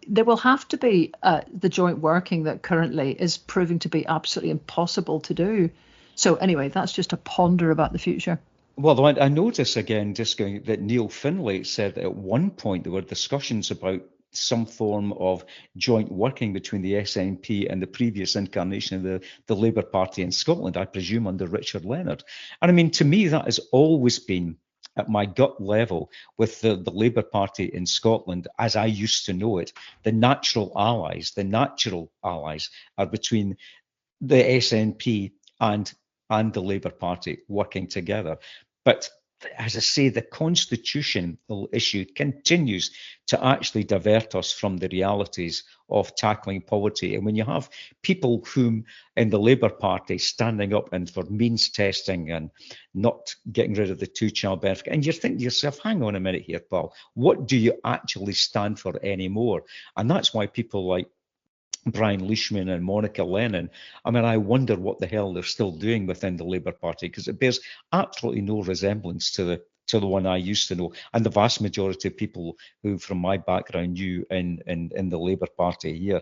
There will have to be the joint working that currently is proving to be absolutely impossible to do. So anyway, that's just a ponder about the future. Well, I noticed again, that Neil Finlay said that at one point there were discussions about some form of joint working between the SNP and the previous incarnation of the Labour Party in Scotland, I presume under Richard Leonard. And I mean, to me, that has always been at my gut level with the Labour Party in Scotland, as I used to know it. The natural allies are between the SNP and the Labour Party working together. But as I say, the constitutional issue continues to actually divert us from the realities of tackling poverty. And when you have people whom in the Labour Party standing up and for means testing and not getting rid of the two-child benefit, and you're thinking to yourself, hang on a minute here, Paul, what do you actually stand for anymore? And that's why people like Brian Leishman and Monica Lennon, I mean, I wonder what the hell they're still doing within the Labour Party, because it bears absolutely no resemblance to the one I used to know, and the vast majority of people who, from my background, knew in the Labour Party here.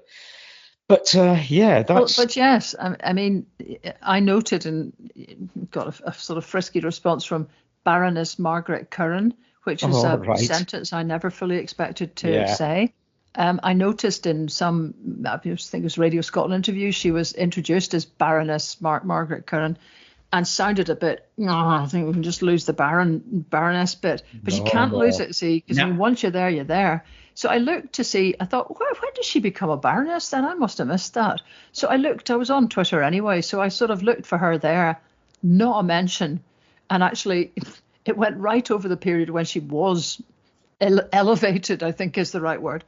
But that's. But yes, I mean, I noted and got a sort of frisky response from Baroness Margaret Curran, which is a sentence I never fully expected to say. I noticed in some, I think it was Radio Scotland interviews, she was introduced as Baroness Margaret Curran and sounded a bit, I think we can just lose the Baroness bit. But you can't lose it, see, because once you're there, you're there. So I looked to see, I thought, when did she become a Baroness then? I must have missed that. So I was on Twitter anyway, so I sort of looked for her there, not a mention. And actually, it went right over the period when she was elevated, I think is the right word.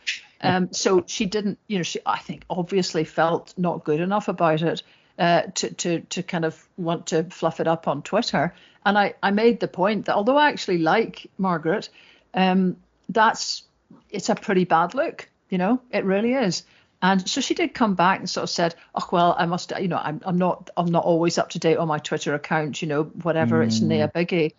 So she didn't, she, I think, obviously felt not good enough about it to kind of want to fluff it up on Twitter. And I made the point that although I actually like Margaret, it's a pretty bad look, it really is. And so she did come back and sort of said, oh, well, I must, I'm not always up to date on my Twitter account, whatever, it's nae a biggie.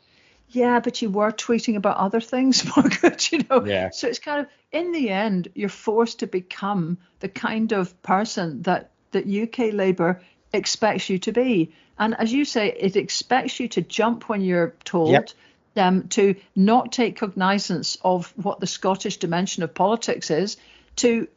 Yeah, but you were tweeting about other things, Margaret, Yeah. So it's kind of, in the end, you're forced to become the kind of person that UK Labour expects you to be. And as you say, it expects you to jump when you're told, to not take cognizance of what the Scottish dimension of politics is, to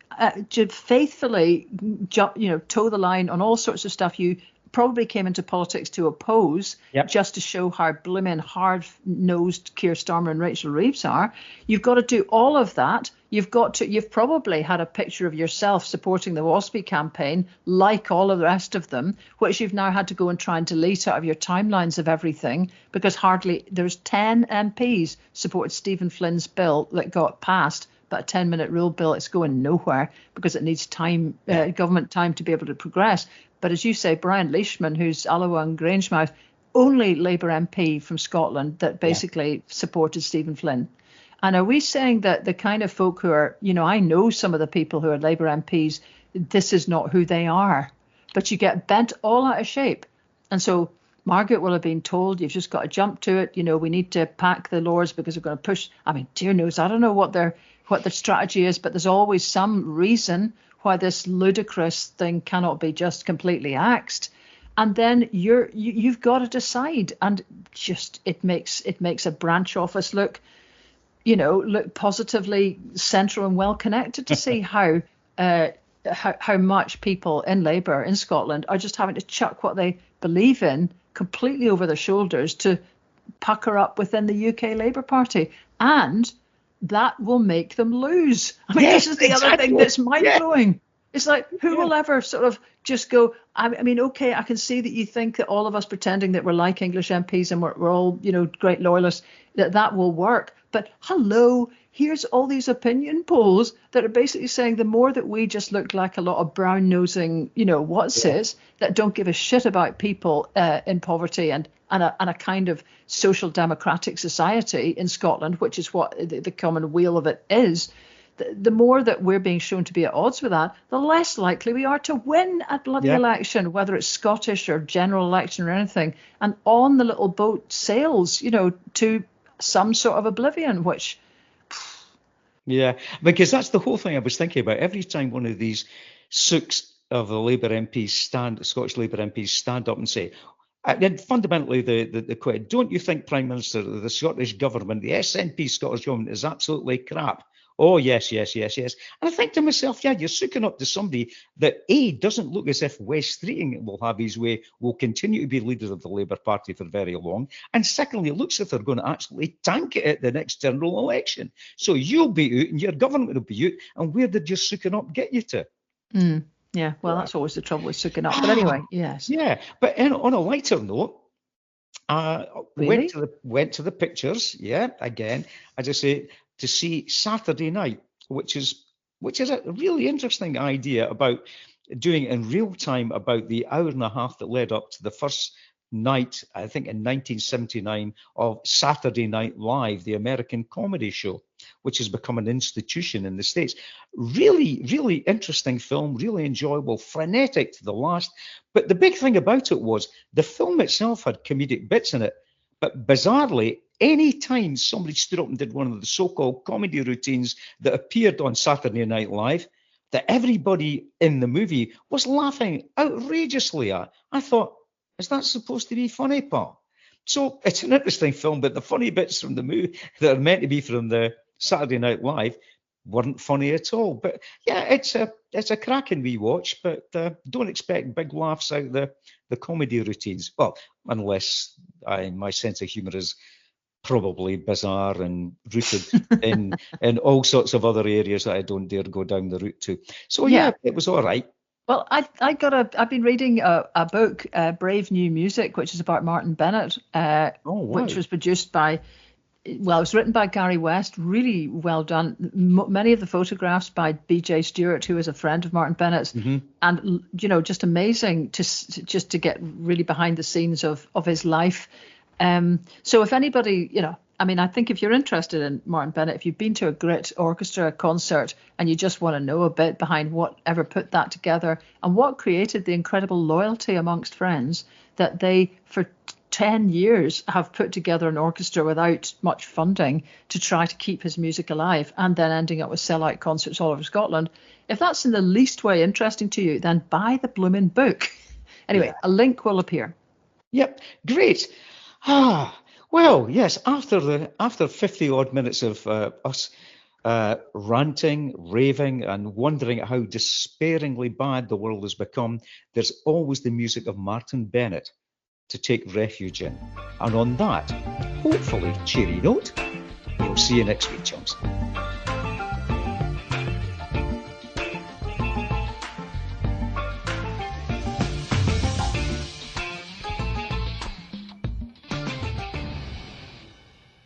faithfully jump, toe the line on all sorts of stuff you probably came into politics to oppose, just to show how blooming hard-nosed Keir Starmer and Rachel Reeves are. You've got to do all of that. You've probably had a picture of yourself supporting the WASPI campaign, like all of the rest of them, which you've now had to go and try and delete out of your timelines of everything, because there's 10 MPs supported Stephen Flynn's bill that got passed, but a 10-minute rule bill, it's going nowhere because it needs time, government time to be able to progress. But as you say, Brian Leishman, who's Alloa and Grangemouth, only Labour MP from Scotland that basically supported Stephen Flynn. And are we saying that the kind of folk who are, I know some of the people who are Labour MPs, this is not who they are, but you get bent all out of shape. And so Margaret will have been told, you've just got to jump to it. We need to pack the Lords because we're going to push. I mean, dear knows, I don't know what their strategy is, but there's always some reason why this ludicrous thing cannot be just completely axed. And then you've got to decide, and just it makes a branch office look positively central and well connected to see how much people in Labour in Scotland are just having to chuck what they believe in completely over their shoulders to pucker up within the UK Labour Party. And that will make them lose. I mean, this is the other thing that's mind-blowing. It's like, who will ever sort of just go, I mean, okay, I can see that you think that all of us pretending that we're like English MPs and we're all, great loyalists, that will work. But hello, here's all these opinion polls that are basically saying the more that we just look like a lot of brown-nosing, what's-its that don't give a shit about people in poverty and a kind of social democratic society in Scotland, which is what the common wheel of it is, the more that we're being shown to be at odds with that, the less likely we are to win a bloody election, whether it's Scottish or general election or anything. And on the little boat sails, to some sort of oblivion, which... Yeah, because that's the whole thing I was thinking about. Every time one of these sooks of the Labour MPs Scottish Labour MPs stand up and say, and fundamentally the quote, don't you think, Prime Minister, the Scottish Government, the SNP Scottish Government is absolutely crap? Oh, yes. And I think to myself, you're sooking up to somebody that, A, doesn't look as if Wes Streeting will have his way, will continue to be leader of the Labour Party for very long, and secondly, it looks as if they're going to actually tank it at the next general election. So you'll be out and your government will be out, and where did your sooking up get you to? Yeah, well, that's always the trouble with sooking up. But anyway, yes. Yeah, but on a lighter note, Really? went to the pictures, again, as I say, to see Saturday Night, which is a really interesting idea about doing in real time about the hour and a half that led up to the first night, I think in 1979, of Saturday Night Live, the American comedy show, which has become an institution in the States. Really, really interesting film, really enjoyable, frenetic to the last. But the big thing about it was the film itself had comedic bits in it, but bizarrely, any time somebody stood up and did one of the so-called comedy routines that appeared on Saturday Night Live, that everybody in the movie was laughing outrageously at. I thought, is that supposed to be funny, Paul? So it's an interesting film, but the funny bits from the movie that are meant to be from the Saturday Night Live weren't funny at all. But yeah, it's a cracking wee watch, but don't expect big laughs out of the comedy routines. Well, unless my sense of humour is probably bizarre and rooted in all sorts of other areas that I don't dare go down the route to. So yeah, it was all right. Well, I've been reading a book, Brave New Music, which is about Martin Bennett, which was produced by, it was written by Gary West, really well done. Many of the photographs by B.J. Stewart, who is a friend of Martin Bennett's, and just amazing to get really behind the scenes of his life. So if anybody, I think if you're interested in Martin Bennett, if you've been to a Grit Orchestra concert and you just want to know a bit behind whatever put that together and what created the incredible loyalty amongst friends that they, for 10 years, have put together an orchestra without much funding to try to keep his music alive and then ending up with sellout concerts all over Scotland. If that's in the least way interesting to you, then buy the blooming book. Anyway, a link will appear. Yep, great. Well, yes, after 50 odd minutes of us ranting, raving, and wondering at how despairingly bad the world has become, there's always the music of Martin Bennett to take refuge in. And on that, hopefully cheery note, we'll see you next week, chums.